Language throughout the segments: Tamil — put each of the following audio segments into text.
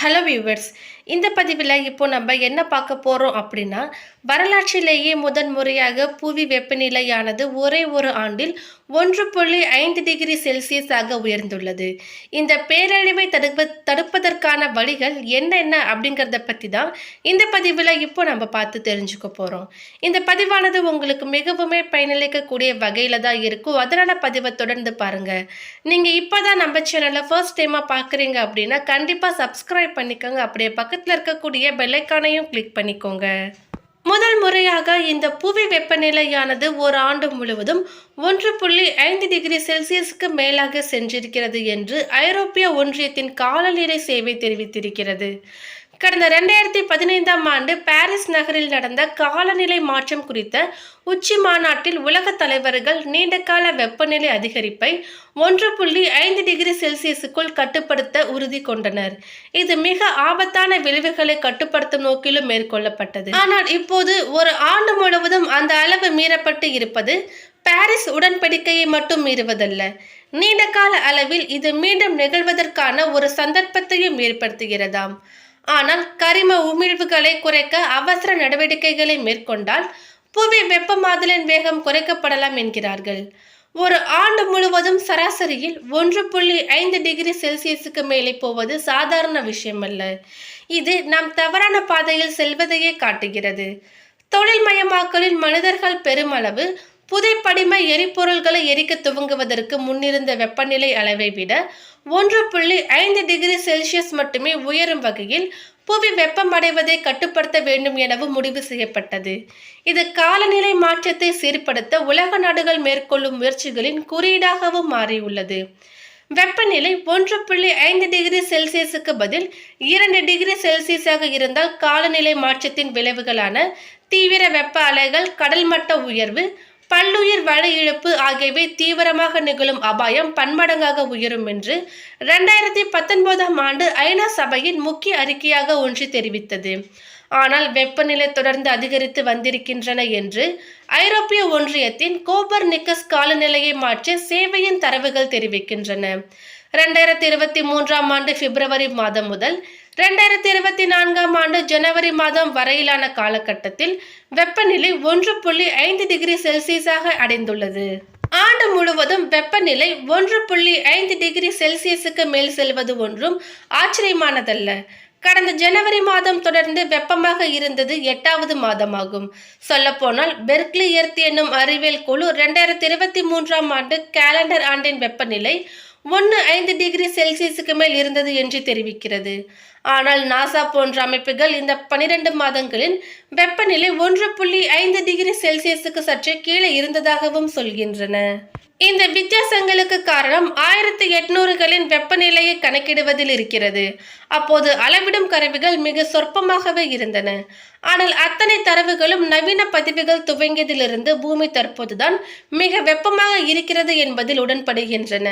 Hello viewers. இந்த பதிவில் இப்போ நம்ம என்ன பார்க்க போகிறோம் அப்படின்னா, வரலாற்றிலேயே முதன்முறையாக புவி வெப்பநிலையானது ஒரே ஒரு ஆண்டில் 1.5 டிகிரி செல்சியஸாக உயர்ந்துள்ளது. இந்த பேரழிவை தடுப்பதற்கான வழிகள் என்னென்ன அப்படிங்கிறத பற்றி தான் இந்த பதிவில் இப்போ நம்ம பார்த்து தெரிஞ்சுக்க போகிறோம். இந்த பதிவானது உங்களுக்கு மிகவுமே பயனளிக்கக்கூடிய வகையில் தான் இருக்கும். அதனால் பதிவை தொடர்ந்து பாருங்கள். நீங்கள் இப்போ தான் நம்ம சேனலை ஃபர்ஸ்ட் டைமாக பார்க்குறீங்க அப்படின்னா கண்டிப்பாக சப்ஸ்கிரைப் பண்ணிக்கோங்க. அப்படியே பக்கத்தில் இருக்கக்கூடிய பெல் ஐகானையும் கிளிக் பண்ணிக்கோங்க. முதல் முறையாக இந்த புவி வெப்பநிலையானது ஒரு ஆண்டு முழுவதும் 1.5 டிகிரி செல்சியஸுக்கு மேலாக சென்றிருக்கிறது என்று ஐரோப்பிய ஒன்றியத்தின் காலநிலை சேவை தெரிவித்திருக்கிறது. கடந்த 2015ஆம் ஆண்டு பாரிஸ் நகரில் நடந்த காலநிலை மாற்றம் குறித்த உச்சி மாநாட்டில் உலக தலைவர்கள் நீண்டகால வெப்பநிலை அதிகரிப்பை 1.5 டிகிரி செல்சியஸுக்குள் கட்டுப்படுத்த உறுதி கொண்டனர். இது மிக ஆபத்தான விளைவுகளை கட்டுப்படுத்தும் நோக்கிலும் மேற்கொள்ளப்பட்டது. ஆனால் இப்போது ஒரு ஆண்டு முழுவதும் அந்த அளவு மீறப்பட்டு இருப்பது பாரிஸ் உடன்படிக்கையை மட்டும் மீறுவதல்ல, நீண்டகால அளவில் இது மீண்டும் நிகழ்வதற்கான ஒரு சந்தர்ப்பத்தையும் ஏற்படுத்துகிறதாம். ஆனால் கரிம உமிழ்வுகளை குறைக்க அவசர நடவடிக்கைகளை மேற்கொண்டால் புவி வெப்பமாதலின் வேகம் குறைக்கப்படலாம் என்கிறார்கள். ஒரு ஆண்டு முழுவதும் சராசரியில் 1.5 டிகிரி செல்சியஸுக்கு மேலே போவது சாதாரண விஷயமல்ல. இது நாம் தவறான பாதையில் செல்வதையே காட்டுகிறது. தொழில்மயமாக்கலில் மனிதர்கள் பெருமளவு புதைப்படிம எரிபொருள்களை எரிக்க துவங்குவதற்கு முன்னிருந்த வெப்பநிலை அளவை விட 1.5 டிகிரி செல்சியஸ் மட்டுமே உயரும் வகையில் புவி வெப்பமடைவதை கட்டுப்படுத்த வேண்டும் எனவும் முடிவு செய்யப்பட்டது. இது காலநிலை மாற்றத்தை சீர்படுத்த உலக நாடுகள் மேற்கொள்ளும் முயற்சிகளின் குறியீடாகவும் மாறியுள்ளது. வெப்பநிலை 1.5 டிகிரி செல்சியஸுக்கு பதில் 2 டிகிரி செல்சியஸாக இருந்தால் காலநிலை மாற்றத்தின் விளைவுகளான தீவிர வெப்ப அலைகள், கடல் மட்ட உயர்வு, பல்லுயிர் வள இழப்பு ஆகியவை தீவிரமாக நிகழும் அபாயம் பன்மடங்காக உயரும் என்று 2019ஆம் ஆண்டு ஐநா சபையின் முக்கிய அறிக்கையாக ஒன்று தெரிவித்தது. ஆனால் வெப்பநிலை தொடர்ந்து அதிகரித்து வந்திருக்கின்றன என்று ஐரோப்பிய ஒன்றியத்தின் கோபர்நிக்கஸ் காலநிலையை மாற்ற சேவையின் தரவுகள் தெரிவிக்கின்றன. 2023ஆம் ஆண்டு பிப்ரவரி மாதம் முதல் 2024ஆம் ஆண்டு ஜனவரி மாதம் வரையிலான காலகட்டத்தில் வெப்பநிலை 1.5 டிகிரி செல்சியஸாக அடைந்துள்ளது. ஆண்டு முழுவதும் வெப்பநிலை 1.5 டிகிரி செல்சியஸுக்கு மேல் செல்வது ஒன்றும் ஆச்சரியமானதல்ல. கடந்த ஜனவரி மாதம் தொடர்ந்து வெப்பமாக இருந்தது 8வது மாதமாகும். சொல்லப்போனால் பெர்க்லி எர்த் என்னும் அறிவியல் குழு 2023ஆம் ஆண்டு கேலண்டர் ஆண்டின் வெப்பநிலை 1.5 டிகிரி செல்சியஸுக்கு மேல் இருந்தது என்று தெரிவிக்கிறது. ஆனால் நாசா போன்ற அமைப்புகள் இந்த 12 மாதங்களில் வெப்பநிலை 1.5 டிகிரி செல்சியஸுக்கு சற்றே கீழே இருந்ததாகவும் சொல்கின்றன. இந்த வித்தியாசங்களுக்கு காரணம் 1800களின் வெப்பநிலையை கணக்கிடுவதில் இருக்கிறது. அப்போது அளவிடும் கருவிகள் மிக சொற்பமாகவே இருந்தன. ஆனால் அத்தனை தரவுகளும் நவீன பதிவுகள் துவங்கியதிலிருந்து பூமி தற்போதுதான் மிக வெப்பமாக இருக்கிறது என்பதில் உடன்படுகின்றன.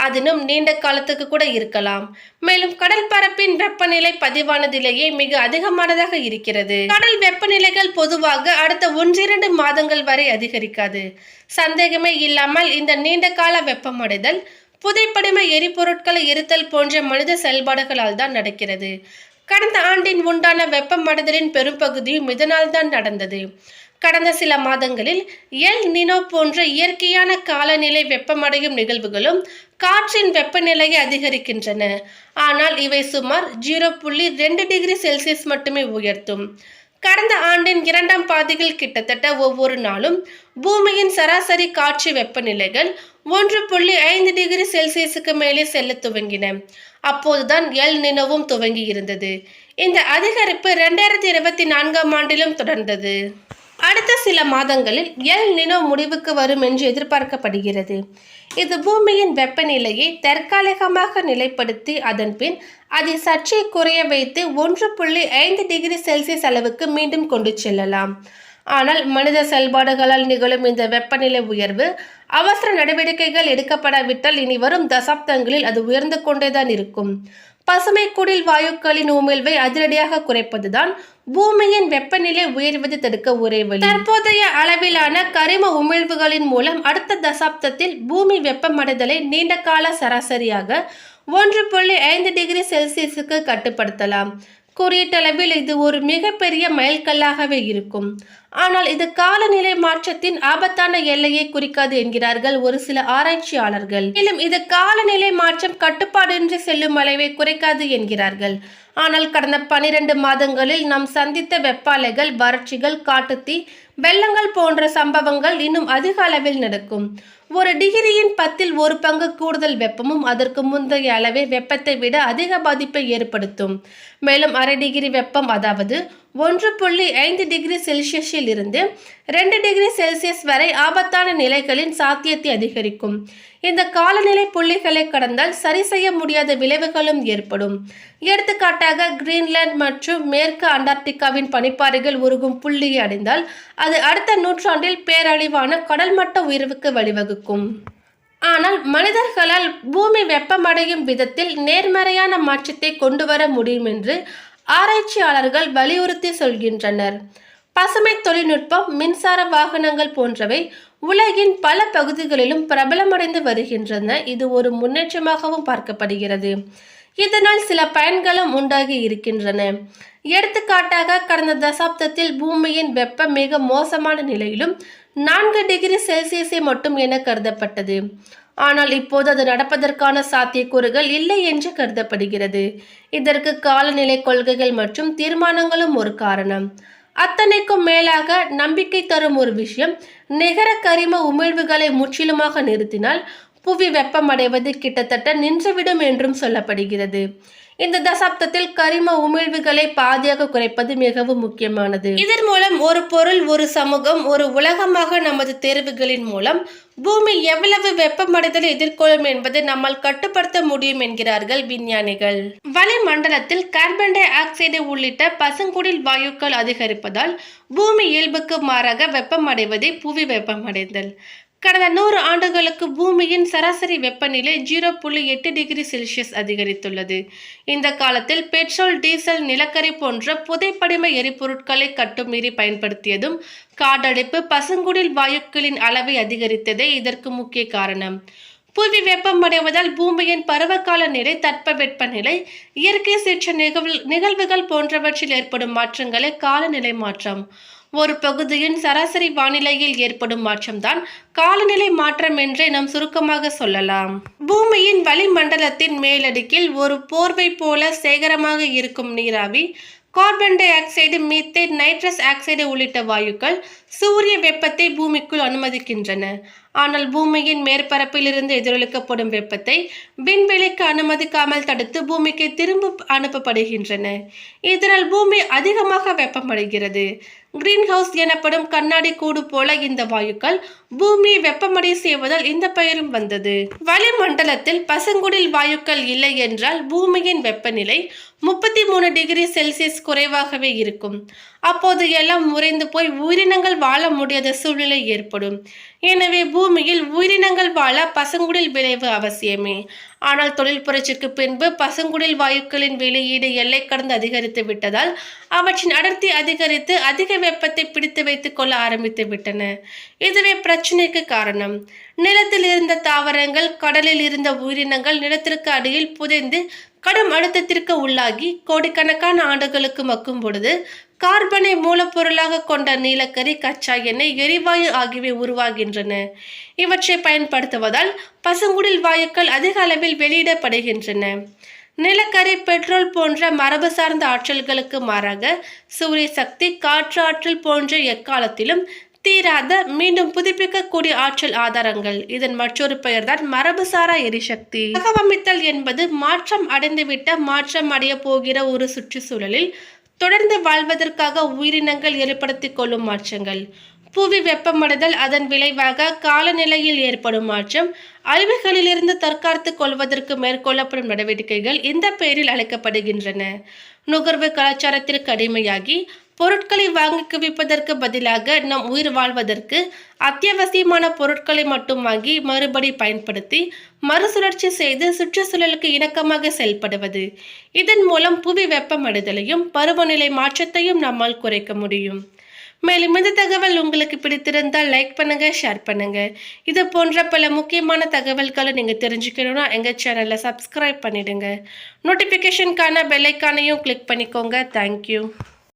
அதிலும் நீண்ட காலத்துக்கு கூட இருக்கலாம். மேலும் கடல் பரப்பின் வெப்பநிலை பதிவானதிலேயே மிக அதிகமானதாக இருக்கிறது. கடல் வெப்பநிலைகள் பொதுவாக அடுத்த 1-2 மாதங்கள் வரை அதிகரிக்காது. சந்தேகமே இல்லாமல் இந்த நீண்ட கால வெப்பமடைதல் புதைப்படிம எரிபொருட்களை எரித்தல் போன்ற மனித செயல்பாடுகளால் தான் நடக்கிறது. கடந்த ஆண்டின் உண்டான வெப்பமடைதலின் பெரும்பகுதியும் இதனால் தான் நடந்தது. கடந்த சில மாதங்களில் எல் நினோ போன்ற இயற்கையான காலநிலை வெப்பமடையும் நிகழ்வுகளும் காற்றின் வெப்பநிலையை அதிகரிக்கின்றன. ஆனால் இவை சுமார் 0.2 டிகிரி செல்சியஸ் மட்டுமே உயர்த்தும். கடந்த ஆண்டின் 2ஆம் பாதியில் கிட்டத்தட்ட ஒவ்வொரு நாளும் பூமியின் சராசரி காற்று வெப்பநிலைகள் 1.5 டிகிரி செல்சியஸுக்கு மேலே செல்ல துவங்கின. அப்போதுதான் எல் நினோவும் துவங்கி இருந்தது. இந்த அதிகரிப்பு 2024ஆம் ஆண்டிலும் தொடர்ந்தது. அடுத்த சில மாதங்களில் எல் நினோ முடிவுக்கு வரும் என்று எதிர்பார்க்கப்படுகிறது. இது பூமியின் வெப்பநிலையை தற்காலிகமாக நிலைப்படுத்தி அதன் பின் அதை சற்றே குறைய வைத்து 1.5 டிகிரி செல்சியஸ் அளவுக்கு மீண்டும் கொண்டு செல்லலாம். ஆனால் மனித செயல்பாடுகளால் நிகழும் இந்த வெப்பநிலை உயர்வு அவசர நடவடிக்கைகள் எடுக்கப்படாவிட்டால் இனி வரும் தசாப்தங்களில் அது உயர்ந்து கொண்டேதான் இருக்கும். பசுமை குடில் வாயுக்களின் உமிழ்வை அதிரடியாக குறைப்பதுதான் பூமியின் வெப்பநிலை உயர்வதை தடுக்க ஒரே வழி. தற்போதைய அளவிலான கரிம உமிழ்வுகளின் மூலம் அடுத்த தசாப்தத்தில் பூமி வெப்பமடைதலை நீண்ட கால சராசரியாக 1.5 டிகிரி செல்சியஸுக்கு கட்டுப்படுத்தலாம். குறியீட்டளவில் இது ஒரு மிகப்பெரிய மைல்கல்லாகவே இருக்கும். ஆனால் இது காலநிலை மாற்றத்தின் ஆபத்தான எல்லையை குறிக்காது என்கிறார்கள் ஒரு சில ஆராய்ச்சியாளர்கள். மேலும் இது காலநிலை மாற்றம் கட்டுப்பாடின்றி செல்லும் அளவை குறைக்காது என்கிறார்கள். ஆனால் கடந்த 12 மாதங்களில் நாம் சந்தித்த வெப்ப அலைகள், வறட்சிகள், காட்டுத்தீ, வெள்ளங்கள் போன்ற சம்பவங்கள் இன்னும் அதிக அளவில் நடக்கும். 1 டிகிரியின் 10 பங்கு கூடுதல் வெப்பமும் அதற்கு முந்தைய அளவே வெப்பத்தை விட அதிக பாதிப்பை ஏற்படுத்தும். மேலும் 1/2 டிகிரி வெப்பம், அதாவது 1.5 டிகிரி செல்சியஸில் இருந்து 2 டிகிரி செல்சியஸ் வரை ஆபத்தான நிலைகளின் சாத்தியத்தை அதிகரிக்கும். இந்த காலநிலை புள்ளிகளை கடந்தால் சரி செய்ய முடியாத விளைவுகளும் ஏற்படும். எடுத்துக்காட்டாக, கிரீன்லாந்து மற்றும் மேற்கு அண்டார்டிகாவின் பனிப்பாறைகள் உருகும் புள்ளியை அடைந்தால் அது அடுத்த நூற்றாண்டில் பேரழிவான கடல் மட்ட உயர்வுக்கு வழிவகுக்கும். ஆனால் மனிதர்களால் பூமி வெப்பமடையும் விதத்தில் நேர்மறையான மாற்றத்தை கொண்டு வர முடியும் என்று ஆராய்ச்சியாளர்கள் வலியுறுத்தி சொல்கின்றனர். பசுமை தொழில்நுட்பம், மின்சார வாகனங்கள் போன்றவை உலகின் பல பகுதிகளிலும் பிரபலமடைந்து வருகின்றன. இது ஒரு முன்னேற்றமாகவும் பார்க்கப்படுகிறது. இதனால் சில பயன்களும் உண்டாகி இருக்கின்றன. எடுத்துக்காட்டாக, கடந்த தசாப்தத்தில் பூமியின் வெப்பம் மிக மோசமான நிலையிலும் 4 டிகிரி செல்சியஸை மட்டும் என கருதப்பட்டது. ஆனால் இப்போது அது நடப்பதற்கான சாத்தியக்கூறுகள் இல்லை என்று கருதப்படுகிறது. இதற்கு காலநிலை கொள்கைகள் மற்றும் தீர்மானங்களும் ஒரு காரணம். அத்தனைக்கும் மேலாக நம்பிக்கை தரும் ஒரு விஷயம், நிகர கரிம உமிழ்வுகளை முற்றிலுமாக நிறுத்தினால் புவி வெப்பமடைவது கிட்டத்தட்ட நின்றுவிடும் என்றும் சொல்லப்படுகிறது. இந்த தசாப்தத்தில் கரிம உமிழ்வுகளை பாதியாக குறைப்பது மிகவும் முக்கியமானது. இதன் மூலம் ஒரு பொருள், ஒரு சமூகம், ஒரு உலகமாக நமது தேர்வுகளின் மூலம் பூமி எவ்வளவு வெப்பமடைதலை எதிர்கொள்ளும் என்பதை நம்மால் கட்டுப்படுத்த முடியும் என்கிறார்கள் விஞ்ஞானிகள். வளிமண்டலத்தில் கார்பன் டை ஆக்சைடு உள்ளிட்ட பசுங்குடில் வாயுக்கள் அதிகரிப்பதால் பூமி இயல்புக்கு மாறாக வெப்பமடைவதே புவி வெப்பமடைதல். கடந்த 100 ஆண்டுகளுக்கு பூமியின் சராசரி வெப்பநிலை 0.8 டிகிரி செல்சியஸ் அதிகரித்துள்ளது. இந்த காலத்தில் பெட்ரோல், டீசல், நிலக்கரி போன்ற புதைப்படிம எரிபொருட்களை கட்டுமீறி பயன்படுத்தியதும், காடழிப்பு, பசுங்குடில் வாயுக்களின் அளவை அதிகரித்ததே இதற்கு முக்கிய காரணம். புவி வெப்பமடைவதால் பூமியின் பருவகால நிலை, தட்பவெப்பநிலை, இயற்கை சீற்ற நிகழ்வுகள் போன்றவற்றில் ஏற்படும் மாற்றங்களே காலநிலை மாற்றம். ஒரு பகுதியின் சராசரி வானிலையில் ஏற்படும் மாற்றம்தான் காலநிலை மாற்றம் என்றே நாம் சுருக்கமாக சொல்லலாம். பூமியின் வளிமண்டலத்தின் மேலடுக்கில் ஒரு போர்வை போல சேகரமாக இருக்கும் நீராவி, carbon di oxide, methane, nitrous oxide உள்ளிட்ட வாயுக்கள் சூரிய வெப்பத்தை பூமிக்குள் அனுமதிக்கின்றன. ஆனால் பூமியின் மேற்பரப்பில் இருந்து எதிரொலிக்கப்படும் வெப்பத்தை விண்வெளிக்கு அனுமதிக்காமல் தடுத்து பூமிக்கு திரும்ப அனுப்பப்படுகின்றன. இதனால் பூமி அதிகமாக வெப்பமடைகிறது. கிரீன் ஹவுஸ் எனப்படும் கண்ணாடி கூடு போல இந்த வாயுக்கள் பூமியை வெப்பமடை செய்வதால் இந்த பெயரும் வந்தது. வளிமண்டலத்தில் பசுங்குடில் வாயுக்கள் இல்லை என்றால் பூமியின் வெப்பநிலை 33 டிகிரி செல்சியஸ் குறைவாகவே இருக்கும். அப்போது எல்லாம் உறைந்து போய் உயிரினங்கள் வாழ முடியாத சூழ்நிலை ஏற்படும். எனவே பூமியில் உயிரினங்கள் வாழ பசுங்குடில் விளைவு அவசியமே. ஆனால் தொழில் புரட்சிக்கு பின்பு பசுங்குடில் வாயுக்களின் வெளியீடு எல்லை கடந்து அதிகரித்து விட்டதால் அவற்றின் அடர்த்தி அதிகரித்து அதிக வெப்பத்தை பிடித்து வைத்துக் கொள்ள ஆரம்பித்து விட்டன. இதுவே பிரச்சனைக்கு காரணம். நிலத்தில் இருந்த தாவரங்கள், கடலில் இருந்த உயிரினங்கள் நிலத்திற்கு அடியில் புதைந்து கடும் அழுத்தத்திற்கு உள்ளாகி கோடிக்கணக்கான ஆண்டுகளுக்கு மக்கும் பொழுது கார்பனை மூலப்பொருளாக கொண்ட நீலக்கரி, கச்சா எண்ணெய், எரிவாயு ஆகியவை உருவாகின்றன. இவற்றை பயன்படுத்துவதால் பசுங்குடில் வாயுக்கள் அதிக அளவில் வெளியிடப்படுகின்றன. நிலக்கரி, பெட்ரோல் போன்ற மரபு சார்ந்த ஆற்றல்களுக்கு மாறாக சூரிய சக்தி, காற்று ஆற்றல் போன்ற எக்காலத்திலும் தீராத, மீண்டும் புதுப்பிக்கக்கூடிய ஆற்றல் ஆதாரங்கள். இதன் மற்றொரு பெயர்தான் மரபுசாரா எரிசக்தி. தகவமைத்தல் என்பது மாற்றம் அடைந்துவிட்ட, மாற்றம் அடைய போகிற ஒரு சுற்றுச்சூழலில் தொடர்ந்து வாழ்வதற்காக உயிரினங்கள் ஏற்படுத்திக் கொள்ளும் மாற்றங்கள். புவி வெப்பமடைதல், அதன் விளைவாக காலநிலையில் ஏற்படும் மாற்றம், அழிவுகளிலிருந்து தற்காத்துக் கொள்வதற்கு மேற்கொள்ளப்படும் நடவடிக்கைகள் இந்த பெயரில் அழைக்கப்படுகின்றன. நுகர்வு கலாச்சாரத்திற்கு அடிமையாகி பொருட்களை வாங்கி குவிப்பதற்கு பதிலாக நம் உயிர் வாழ்வதற்கு அத்தியாவசியமான பொருட்களை மட்டும் வாங்கி மறுபடி பயன்படுத்தி மறுசுழற்சி செய்து சுற்றுச்சூழலுக்கு இணக்கமாக செயல்படுவது. இதன் மூலம் புவி வெப்பமடைதலையும் பருவநிலை மாற்றத்தையும் நம்மால் குறைக்க முடியும். மேலும் இந்த தகவல் உங்களுக்கு பிடித்திருந்தால் லைக் பண்ணுங்க, ஷேர் பண்ணுங்க. இது போன்ற பல முக்கியமான தகவல்களை நீங்க தெரிஞ்சுக்கணும்னா எங்க சேனலை சப்ஸ்கிரைப் பண்ணிடுங்க. நோட்டிஃபிகேஷனுக்கான பெல் ஐக்கானையும் கிளிக் பண்ணிக்கோங்க. தேங்க்யூ.